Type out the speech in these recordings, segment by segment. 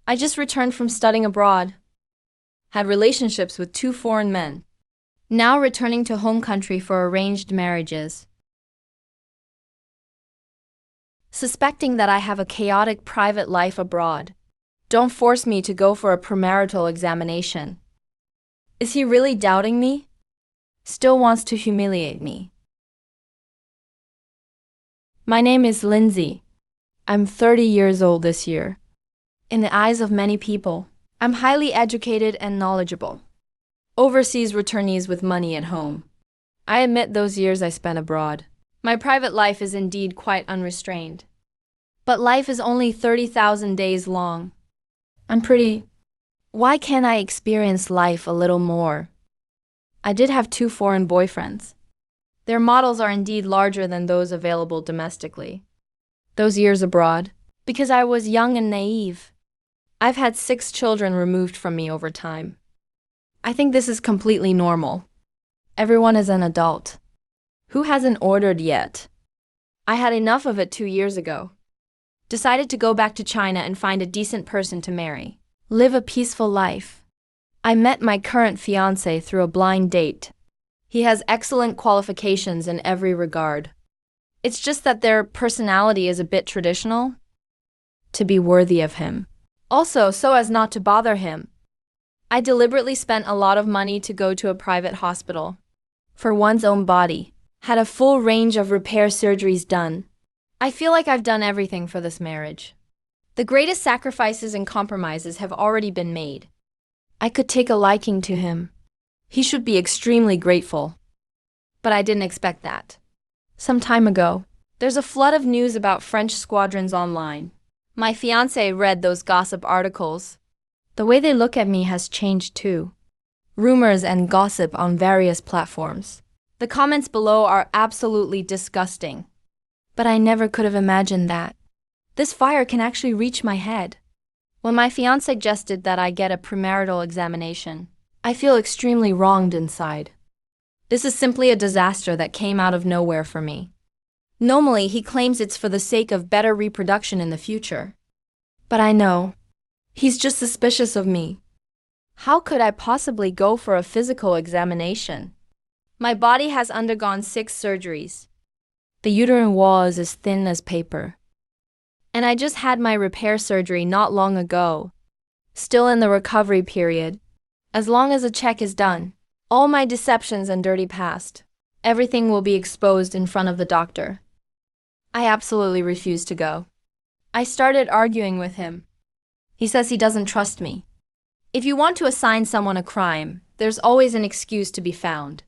I just returned from studying abroad, had relationships with two foreign men. Now returning to home country for arranged marriages. Suspecting that I have a chaotic private life abroad. Don't force me to go for a premarital examination. Is he really doubting me? Still wants to humiliate me. My name is Lindsay. I'm 30 years old this year. In the eyes of many people, I'm highly educated and knowledgeable. Overseas returnees with money at home. I admit those years I spent abroad. My private life is indeed quite unrestrained. But life is only 30,000 days long. I'm pretty. Why can't I experience life a little more? I did have two foreign boyfriends. Their models are indeed larger than those available domestically. Those years abroad, because I was young and naive. I've had 6 children removed from me over time. I think this is completely normal. Everyone is an adult. Who hasn't ordered yet? I had enough of it 2 years ago. Decided to go back to China and find a decent person to marry. Live a peaceful life. I met my current fiancé through a blind date. He has excellent qualifications in every regard. It's just that their personality is a bit traditional. To be worthy of him. Also, so as not to bother him. I deliberately spent a lot of money to go to a private hospital. For one's own body. Had a full range of repair surgeries done. I feel like I've done everything for this marriage. The greatest sacrifices and compromises have already been made. I could take a liking to him. He should be extremely grateful. But I didn't expect that. Some time ago, there's a flood of news about French squadrons online. My fiancé read those gossip articles. The way they look at me has changed too. Rumors and gossip on various platforms. The comments below are absolutely disgusting. But I never could have imagined that. This fire can actually reach my head. When my fiancé suggested that I get a premarital examination, I feel extremely wronged inside. This is simply a disaster that came out of nowhere for me. Normally, he claims it's for the sake of better reproduction in the future. But I know. He's just suspicious of me. How could I possibly go for a physical examination? My body has undergone 6 surgeries. The uterine wall is as thin as paper. And I just had my repair surgery not long ago. Still in the recovery period. As long as a check is done, all my deceptions and dirty past, everything will be exposed in front of the doctor. I absolutely refuse to go. I started arguing with him. He says he doesn't trust me. If you want to assign someone a crime, there's always an excuse to be found.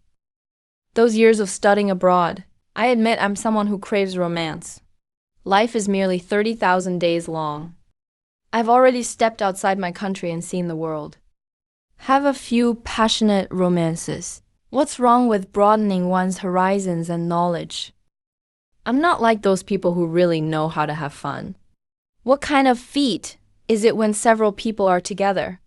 Those years of studying abroad, I admit I'm someone who craves romance. Life is merely 30,000 days long. I've already stepped outside my country and seen the world. Have a few passionate romances. What's wrong with broadening one's horizons and knowledge? I'm not like those people who really know how to have fun. What kind of feat is it when several people are together?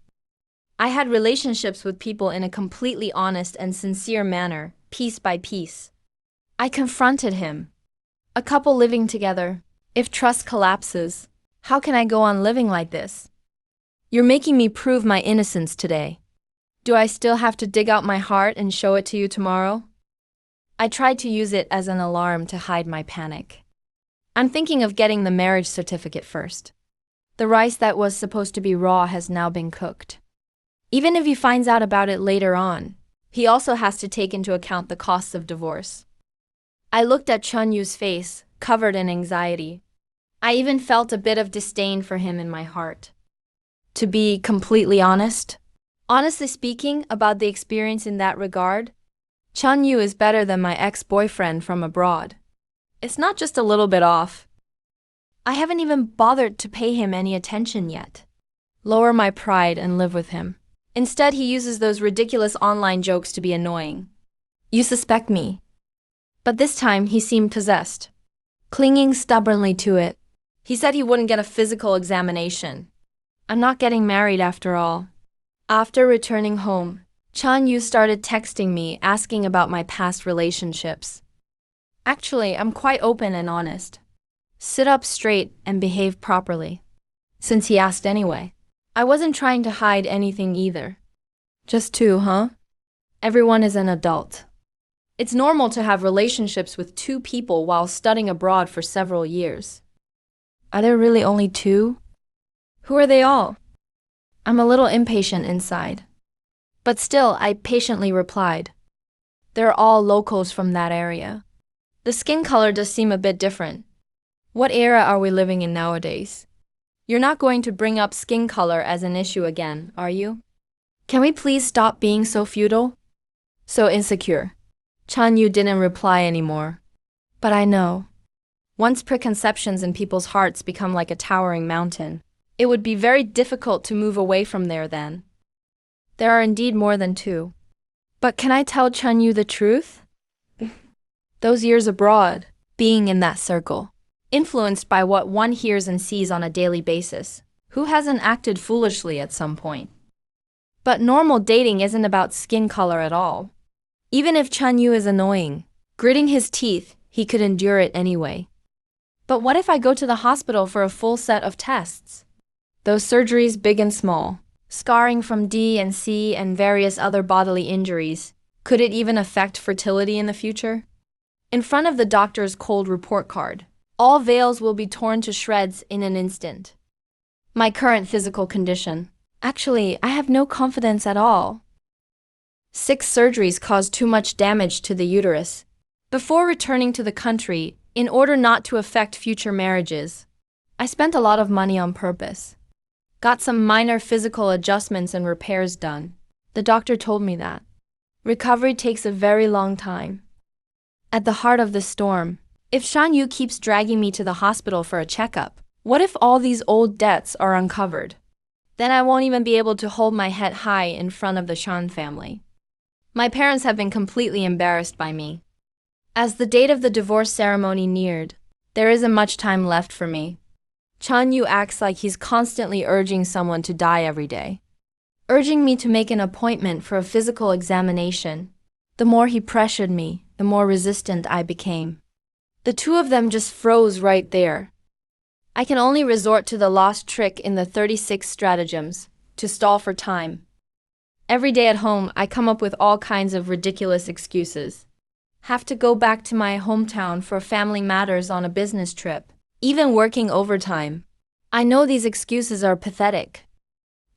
I had relationships with people in a completely honest and sincere manner, piece by piece. I confronted him. A couple living together. If trust collapses, how can I go on living like this? You're making me prove my innocence today. Do I still have to dig out my heart and show it to you tomorrow? I tried to use it as an alarm to hide my panic. I'm thinking of getting the marriage certificate first. The rice that was supposed to be raw has now been cooked. Even if he finds out about it later on, he also has to take into account the costs of divorce. I looked at Chun Yu's face, covered in anxiety. I even felt a bit of disdain for him in my heart. To be completely honestly speaking about the experience in that regard, Chun Yu is better than my ex-boyfriend from abroad. It's not just a little bit off. I haven't even bothered to pay him any attention yet. Lower my pride and live with him. Instead, he uses those ridiculous online jokes to be annoying. You suspect me. But this time, he seemed possessed. Clinging stubbornly to it. He said he wouldn't get a physical examination. I'm not getting married after all. After returning home, Chun Yu started texting me asking about my past relationships. Actually, I'm quite open and honest. Sit up straight and behave properly. Since he asked anyway. I wasn't trying to hide anything either. Just two, huh? Everyone is an adult. It's normal to have relationships with two people while studying abroad for several years. Are there really only two? Who are they all? I'm a little impatient inside. But still, I patiently replied. They're all locals from that area. The skin color does seem a bit different. What era are we living in nowadays? You're not going to bring up skin color as an issue again, are you? Can we please stop being so futile? So insecure. Chan Yu didn't reply anymore. But I know. Once preconceptions in people's hearts become like a towering mountain, it would be very difficult to move away from there then. There are indeed more than two. But can I tell Chan Yu the truth? Those years abroad, being in that circle, influenced by what one hears and sees on a daily basis, who hasn't acted foolishly at some point? But normal dating isn't about skin color at all. Even if Chan Yu is annoying, gritting his teeth, he could endure it anyway. But what if I go to the hospital for a full set of tests? Those surgeries, big and small, scarring from D and C and various other bodily injuries, could it even affect fertility in the future? In front of the doctor's cold report card, all veils will be torn to shreds in an instant. My current physical condition. Actually, I have no confidence at all. 6 surgeries caused too much damage to the uterus. Before returning to the country, in order not to affect future marriages, I spent a lot of money on purpose. Got some minor physical adjustments and repairs done. The doctor told me that. Recovery takes a very long time. At the heart of the storm, if Chan Yu keeps dragging me to the hospital for a checkup, what if all these old debts are uncovered? Then I won't even be able to hold my head high in front of the Shan family. My parents have been completely embarrassed by me. As the date of the divorce ceremony neared, there isn't much time left for me. Chan Yu acts like he's constantly urging someone to die every day, urging me to make an appointment for a physical examination. The more he pressured me, the more resistant I became. The two of them just froze right there. I can only resort to the lost trick in the 36 stratagems, to stall for time. Every day at home, I come up with all kinds of ridiculous excuses. Have to go back to my hometown for family matters on a business trip, even working overtime. I know these excuses are pathetic.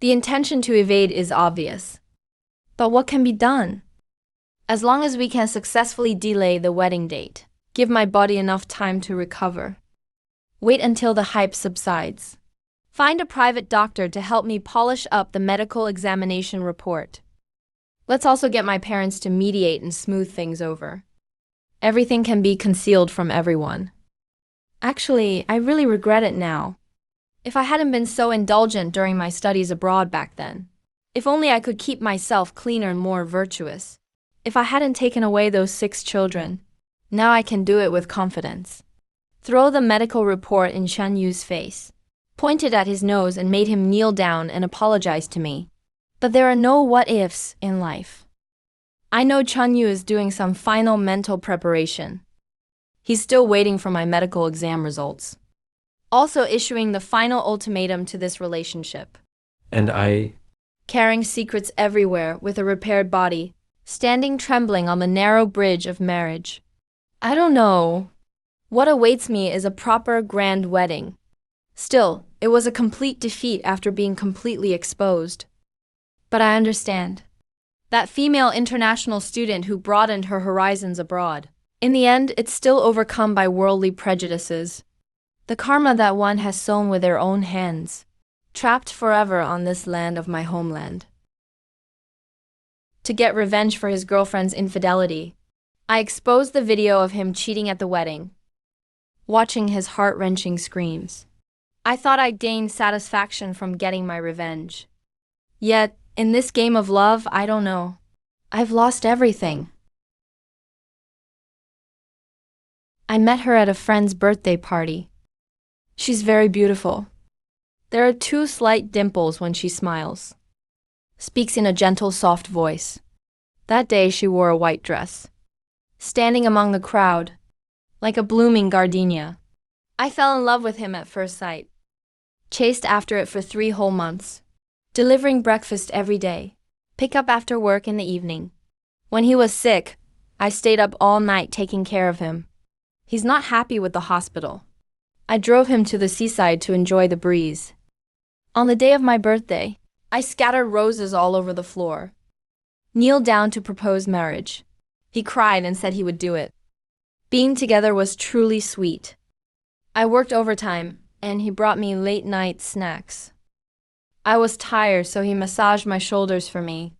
The intention to evade is obvious. But what can be done? As long as we can successfully delay the wedding date, give my body enough time to recover. Wait until the hype subsides. Find a private doctor to help me polish up the medical examination report. Let's also get my parents to mediate and smooth things over. Everything can be concealed from everyone. Actually, I really regret it now. If I hadn't been so indulgent during my studies abroad back then. If only I could keep myself cleaner and more virtuous. If I hadn't taken away those 6 children. Now I can do it with confidence. Throw the medical report in Chan Yu's face. Pointed at his nose and made him kneel down and apologize to me. But there are no what-ifs in life. I know Chan Yu is doing some final mental preparation. He's still waiting for my medical exam results. Also issuing the final ultimatum to this relationship. And I... Carrying secrets everywhere with a repaired body, standing trembling on the narrow bridge of marriage. I don't know. What awaits me is a proper grand wedding. Still, it was a complete defeat after being completely exposed. But I understand. That female international student who broadened her horizons abroad. In the end, it's still overcome by worldly prejudices. The karma that one has sown with their own hands. Trapped forever on this land of my homeland. To get revenge for his girlfriend's infidelity, I exposed the video of him cheating at the wedding. Watching his heart-wrenching screams. I thought I'd gain satisfaction from getting my revenge. Yet, in this game of love, I don't know. I've lost everything. I met her at a friend's birthday party. She's very beautiful. There are 2 slight dimples when she smiles. Speaks in a gentle, soft voice. That day she wore a white dress. Standing among the crowd, like a blooming gardenia. I fell in love with him at first sight. Chased after it for 3 whole months. delivering breakfast every day, pick up after work in the evening. When he was sick, I stayed up all night taking care of him. He's not happy with the hospital. I drove him to the seaside to enjoy the breeze. On the day of my birthday, I scattered roses all over the floor. Kneeled down to propose marriage. He cried and said he would do it. Being together was truly sweet. I worked overtime, and he brought me late-night snacks. I was tired, so he massaged my shoulders for me,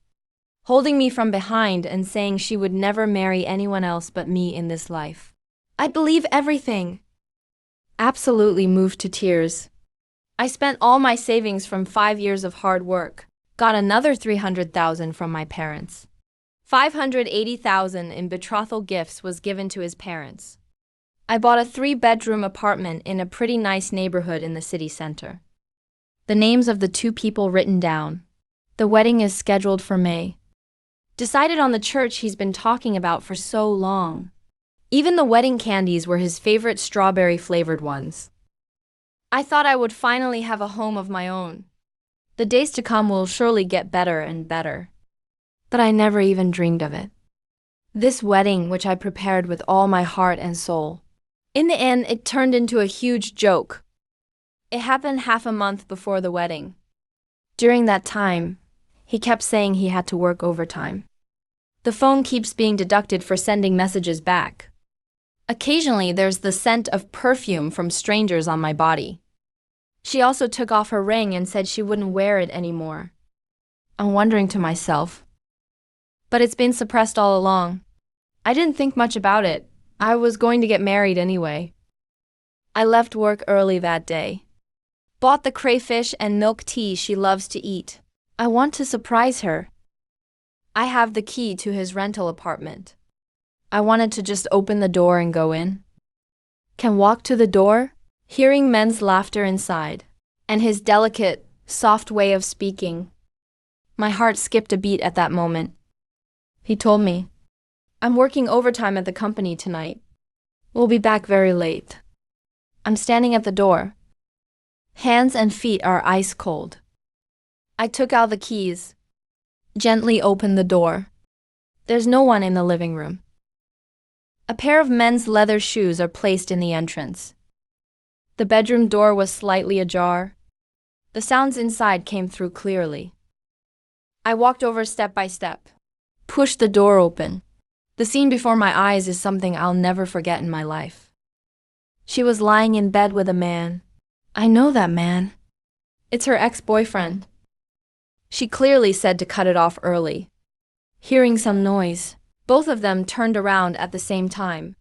holding me from behind and saying she would never marry anyone else but me in this life. I believe everything. Absolutely moved to tears. I spent all my savings from 5 years of hard work, got another $300,000 from my parents. $580,000 in betrothal gifts was given to his parents. I bought a 3-bedroom apartment in a pretty nice neighborhood in the city center. The names of the 2 people written down. The wedding is scheduled for May. Decided on the church he's been talking about for so long. Even the wedding candies were his favorite strawberry-flavored ones. I thought I would finally have a home of my own. The days to come will surely get better and better. But I never even dreamed of it. This wedding, which I prepared with all my heart and soul. In the end, it turned into a huge joke. It happened half a month before the wedding. During that time, he kept saying he had to work overtime. The phone keeps being deducted for sending messages back. Occasionally, there's the scent of perfume from strangers on my body. She also took off her ring and said she wouldn't wear it anymore. I'm wondering to myself. But it's been suppressed all along. I didn't think much about it. I was going to get married anyway. I left work early that day. Bought the crayfish and milk tea she loves to eat. I want to surprise her. I have the key to his rental apartment. I wanted to just open the door and go in. Can walk to the door, hearing men's laughter inside, and his delicate, soft way of speaking. My heart skipped a beat at that moment. He told me, I'm working overtime at the company tonight. We'll be back very late. I'm standing at the door. Hands and feet are ice cold. I took out the keys, gently opened the door. There's no one in the living room. A pair of men's leather shoes are placed in the entrance. The bedroom door was slightly ajar. The sounds inside came through clearly. I walked over step by step, pushed the door open. The scene before my eyes is something I'll never forget in my life. She was lying in bed with a man. I know that man. It's her ex-boyfriend. She clearly said to cut it off early. Hearing some noise, both of them turned around at the same time.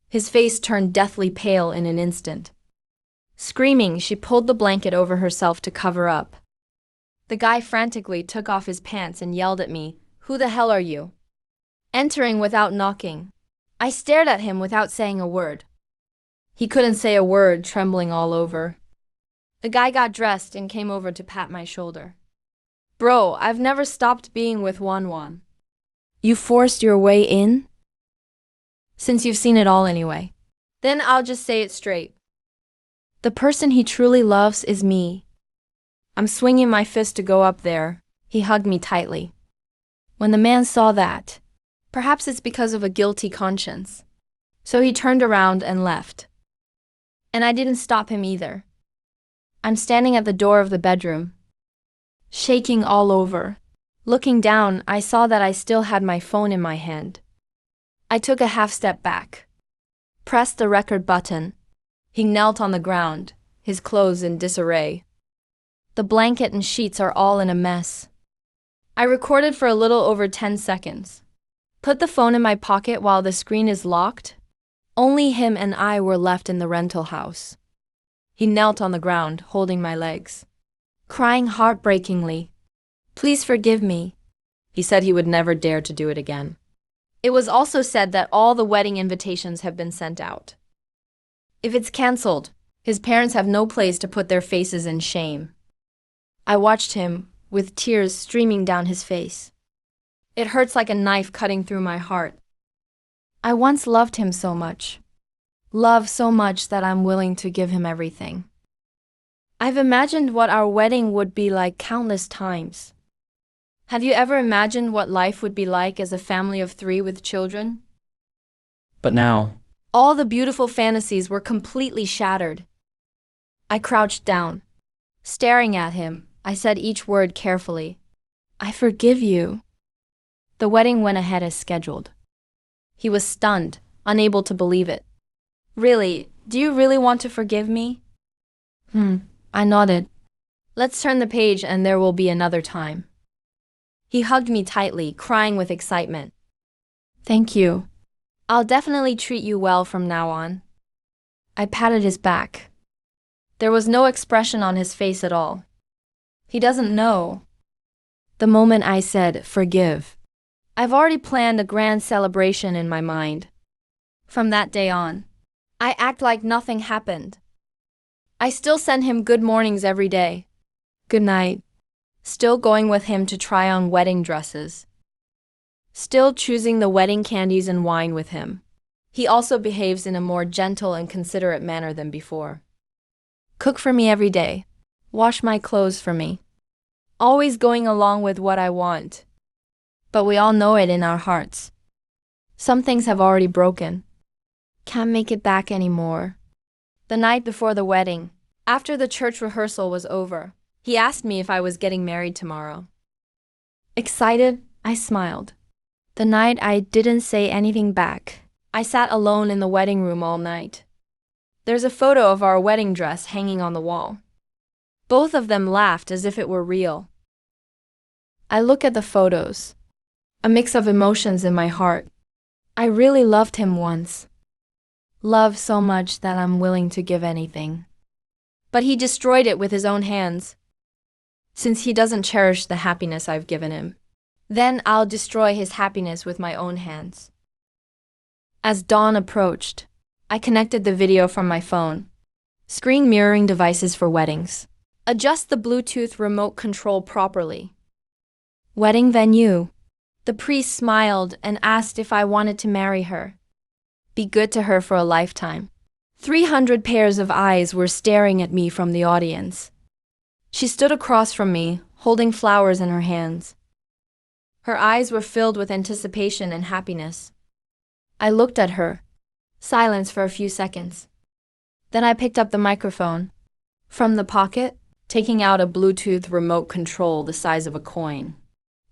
His face turned deathly pale in an instant. Screaming, she pulled the blanket over herself to cover up. The guy frantically took off his pants and yelled at me, "Who the hell are you?" Entering without knocking. I stared at him without saying a word. He couldn't say a word, trembling all over. The guy got dressed and came over to pat my shoulder. Bro, I've never stopped being with Wanwan. You forced your way in? Since you've seen it all anyway. Then I'll just say it straight. The person he truly loves is me. I'm swinging my fist to go up there. He hugged me tightly. When the man saw that, perhaps it's because of a guilty conscience, so he turned around and left. And I didn't stop him either. I'm standing at the door of the bedroom, shaking all over. Looking down, I saw that I still had my phone in my hand. I took a half step back, pressed the record button. He knelt on the ground, his clothes in disarray. The blanket and sheets are all in a mess. I recorded for a little over 10 seconds. Put the phone in my pocket while the screen is locked. Only him and I were left in the rental house. He knelt on the ground, holding my legs, crying heartbreakingly. Please forgive me. He said he would never dare to do it again. It was also said that all the wedding invitations have been sent out. If it's cancelled, his parents have no place to put their faces in shame. I watched him, with tears streaming down his face. It hurts like a knife cutting through my heart. I once loved him so much. Love so much that I'm willing to give him everything. I've imagined what our wedding would be like countless times. Have you ever imagined what life would be like as a family of 3 with children? But now, All the beautiful fantasies were completely shattered. I crouched down. Staring at him, I said each word carefully. I forgive you. The wedding went ahead as scheduled. He was stunned, unable to believe it. Really, do you really want to forgive me? I nodded. Let's turn the page and there will be another time. He hugged me tightly, crying with excitement. Thank you. I'll definitely treat you well from now on. I patted his back. There was no expression on his face at all. He doesn't know. The moment I said, forgive, I've already planned a grand celebration in my mind. From that day on, I act like nothing happened. I still send him good mornings every day. Good night. Still going with him to try on wedding dresses. Still choosing the wedding candies and wine with him. He also behaves in a more gentle and considerate manner than before. Cook for me every day. Wash my clothes for me. Always going along with what I want. But we all know it in our hearts. Some things have already broken. Can't make it back anymore. The night before the wedding, after the church rehearsal was over, he asked me if I was getting married tomorrow. Excited, I smiled. The night I didn't say anything back, I sat alone in the wedding room all night. There's a photo of our wedding dress hanging on the wall. Both of them laughed as if it were real. I look at the photos. A mix of emotions in my heart. I really loved him once. Love so much that I'm willing to give anything. But he destroyed it with his own hands. Since he doesn't cherish the happiness I've given him, then I'll destroy his happiness with my own hands. As dawn approached, I connected the video from my phone. Screen mirroring devices for weddings. Adjust the Bluetooth remote control properly. Wedding venue. The priest smiled and asked if I wanted to marry her. Be good to her for a lifetime. 300 pairs of eyes were staring at me from the audience. She stood across from me, holding flowers in her hands. Her eyes were filled with anticipation and happiness. I looked at her. Silence for a few seconds. Then I picked up the microphone. From the pocket, taking out a Bluetooth remote control the size of a coin.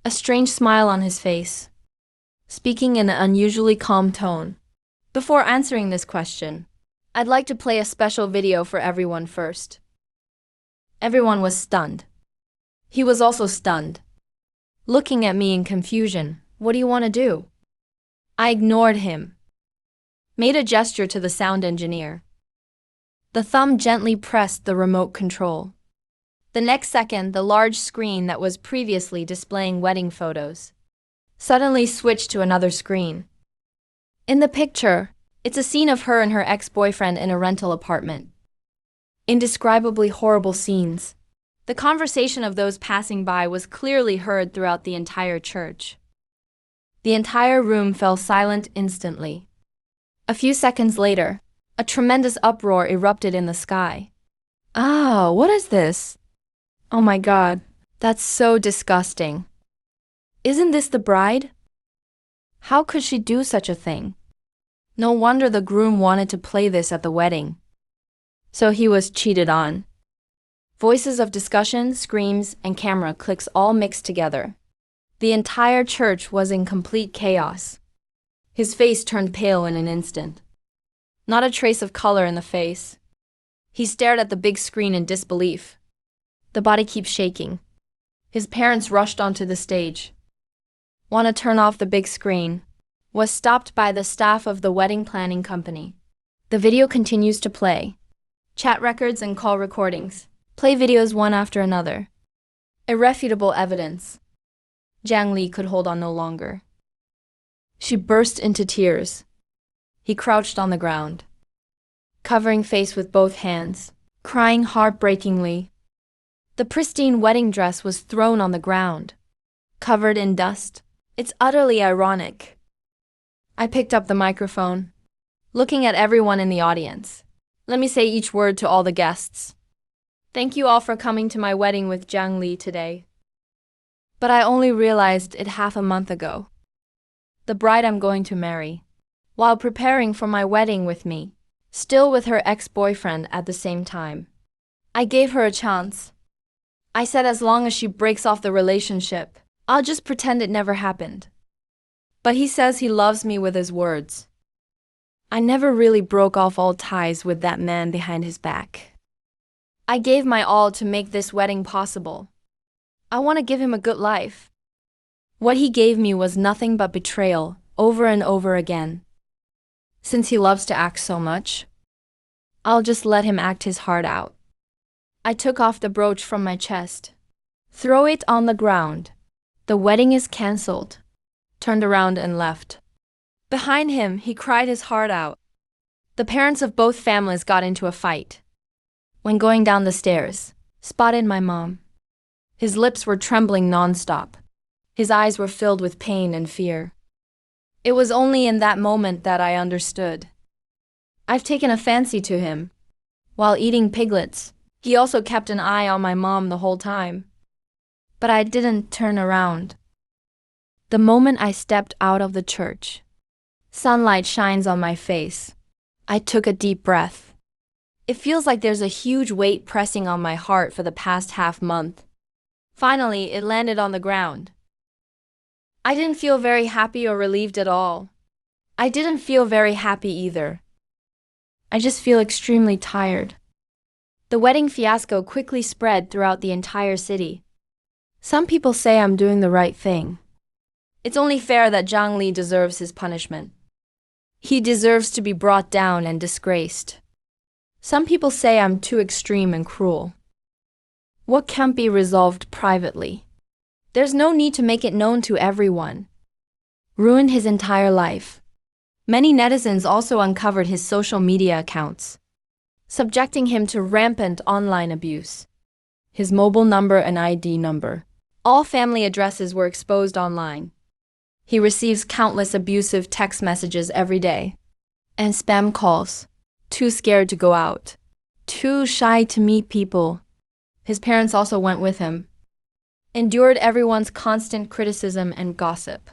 A strange smile on his face. Speaking in an unusually calm tone. Before answering this question, I'd like to play a special video for everyone first. Everyone was stunned. He was also stunned. Looking at me in confusion. What do you want to do? I ignored him. Made a gesture to the sound engineer. The thumb gently pressed the remote control. The next second, the large screen that was previously displaying wedding photos suddenly switched to another screen. In the picture, it's a scene of her and her ex-boyfriend in a rental apartment. Indescribably horrible scenes. The conversation of those passing by was clearly heard throughout the entire church. The entire room fell silent instantly. A few seconds later, a tremendous uproar erupted in the sky. Ah, what is this? Oh my God, that's so disgusting. Isn't this the bride? How could she do such a thing? No wonder the groom wanted to play this at the wedding. So he was cheated on. Voices of discussion, screams, and camera clicks all mixed together. The entire church was in complete chaos. His face turned pale in an instant. Not a trace of color in the face. He stared at the big screen in disbelief. The body keeps shaking. His parents rushed onto the stage. Want to turn off the big screen. Was stopped by the staff of the wedding planning company. The video continues to play. Chat records and call recordings. Play videos one after another. Irrefutable evidence. Jiang Li could hold on no longer. She burst into tears. He crouched on the ground, covering face with both hands, crying heartbreakingly. The pristine wedding dress was thrown on the ground, covered in dust. It's utterly ironic. I picked up the microphone, looking at everyone in the audience. Let me say each word to all the guests. Thank you all for coming to my wedding with Jiang Li today. But I only realized it half a month ago. The bride I'm going to marry, while preparing for my wedding with me, still with her ex-boyfriend at the same time. I gave her a chance. I said as long as she breaks off the relationship, I'll just pretend it never happened. But he says he loves me with his words. I never really broke off all ties with that man behind his back. I gave my all to make this wedding possible. I want to give him a good life. What he gave me was nothing but betrayal, over and over again. Since he loves to act so much, I'll just let him act his heart out. I took off the brooch from my chest. Throw it on the ground. The wedding is cancelled. Turned around and left. Behind him, he cried his heart out. The parents of both families got into a fight. When going down the stairs, spotted my mom. His lips were trembling nonstop. His eyes were filled with pain and fear. It was only in that moment that I understood. I've taken a fancy to him. While eating piglets, he also kept an eye on my mom the whole time. But I didn't turn around. The moment I stepped out of the church, sunlight shines on my face. I took a deep breath. It feels like there's a huge weight pressing on my heart for the past half month. Finally, it landed on the ground. I didn't feel very happy or relieved at all. I didn't feel very happy either. I just feel extremely tired. The wedding fiasco quickly spread throughout the entire city. Some people say I'm doing the right thing. It's only fair that Jiang Li deserves his punishment. He deserves to be brought down and disgraced. Some people say I'm too extreme and cruel. What can't be resolved privately? There's no need to make it known to everyone. Ruined his entire life. Many netizens also uncovered his social media accounts, subjecting him to rampant online abuse. His mobile number and ID number. All family addresses were exposed online. He receives countless abusive text messages every day. And spam calls. Too scared to go out. Too shy to meet people. His parents also went with him. Endured everyone's constant criticism and gossip.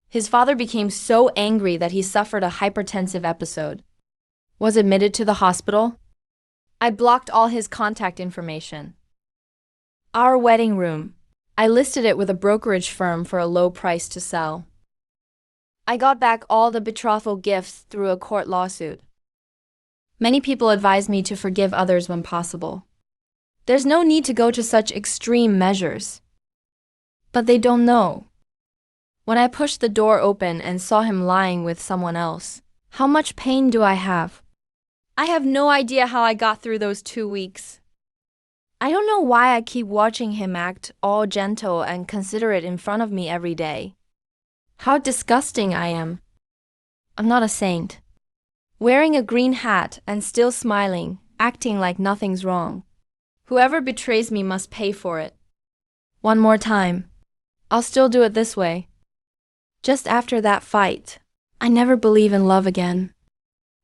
His father became so angry that he suffered a hypertensive episode. Was admitted to the hospital. I blocked all his contact information. Our wedding room. I listed it with a brokerage firm for a low price to sell. I got back all the betrothal gifts through a court lawsuit. Many people advise me to forgive others when possible. There's no need to go to such extreme measures. But they don't know. When I pushed the door open and saw him lying with someone else, how much pain do I have? I have no idea how I got through those 2 weeks. I don't know why I keep watching him act all gentle and considerate in front of me every day. How disgusting I am. I'm not a saint. Wearing a green hat and still smiling, acting like nothing's wrong. Whoever betrays me must pay for it. One more time. I'll still do it this way. Just after that fight, I never believe in love again.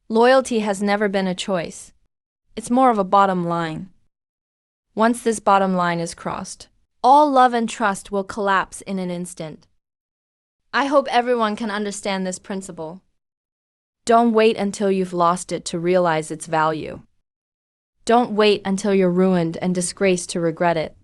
Loyalty has never been a choice. It's more of a bottom line. Once this bottom line is crossed, all love and trust will collapse in an instant. I hope everyone can understand this principle. Don't wait until you've lost it to realize its value. Don't wait until you're ruined and disgraced to regret it.